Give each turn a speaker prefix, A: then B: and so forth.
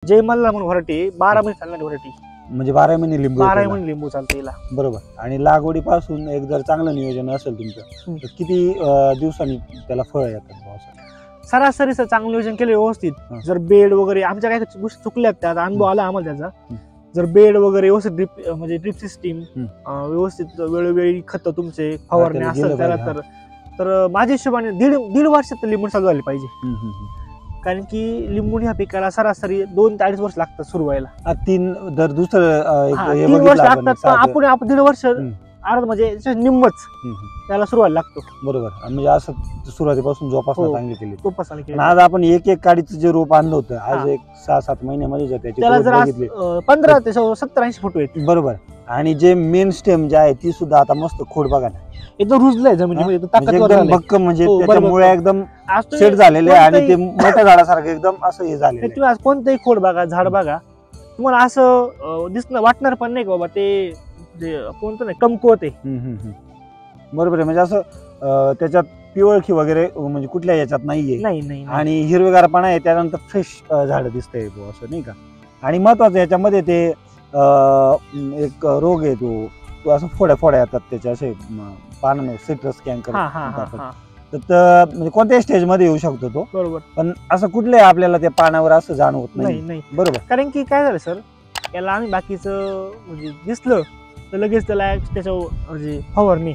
A: जय मल्हार म्हणून व्हरायटी 12 महिने चालणारी व्हरायटी,
B: म्हणजे 12 महिने लिंबू
A: 12 महिने लिंबू चालते याला.
B: बरोबर. आणि लागवडीपासून एक जर चांगलं नियोजन असेल तुमचं तर किती दिवसांनी त्याला फळ येतात भाऊ?
A: सरासरी चांगलं नियोजन केलं व्यवस्थित, जर बेड वगैरे आमच्या काही गोष्टी चुकल्या त्याचा अनुभव आला आम्हाला त्याचा, जर बेड वगैरे व्यवस्थित ड्रिप सिस्टीम व्यवस्थित वेळोवेळी खत तुमचे फवारणे असेल त्याला तर माझ्या हिशोबाने दीड वर्षात लिंबू चालू झाले पाहिजे. कारण की लिंबून ह्या पिकाला सरासरी 2 ते 2.5 वर्ष लागतात सुरू व्हायला.
B: 3 जर दुसरं
A: 3 वर्ष लागतात, आपण 1.5 वर्ष अर्ध म्हणजे निम्मच त्याला सुरुवात लागतो.
B: बरोबर. म्हणजे असं सुरुवातीपासून जोपासना चांगली केली.
A: जोपासना केली.
B: आज आपण एक काडीचं जे रोप आणलं होतं आज एक 6-7 महिन्यामध्ये त्याची
A: त्याला जर 15 ते 70-80 फुट येते.
B: बरोबर. आणि जे मेन स्टेम जे आहे ती सुद्धा आता मस्त खोड बघा ना,
A: एकदम रुजलंय जमिनीमध्ये,
B: एकदम भक्कम, म्हणजे त्याच्यामुळे एकदम सेट झालेले आणि ते मोठ्या झाडासारखं एकदम असं हे झालेलं.
A: तुम्ही आज कोणतंही खोड बघा, झाड बघा, तुम्हाला असं दिसणं वाटणार पण नाही बाबा ते कोणतं नाही कमकुवत आहे.
B: बरोबर आहे. म्हणजे असं त्याच्यात पिवळखी वगैरे म्हणजे कुठल्या याच्यात नाहीये.
A: नाही.
B: आणि हिरवेगारपणा आहे, त्यानंतर फ्रेश झाड दिसतंय असं नाही का. आणि महत्वाचं याच्यामध्ये ते एक रोग आहे तो असं फोड्या येतात त्याच्या, असे पानांवर सिट्रस कॅन्कर तर म्हणजे कोणत्याही स्टेज मध्ये येऊ शकतो तो. बरोबर. पण असं कुठल्या आपल्याला त्या पानावर असं जाणवत नाही. बरोबर.
A: कारण की काय झालं सर, याला आम्ही बाकीचं म्हणजे दिसलं तर लगेच त्याला त्याच्यावर म्हणजे फवारणी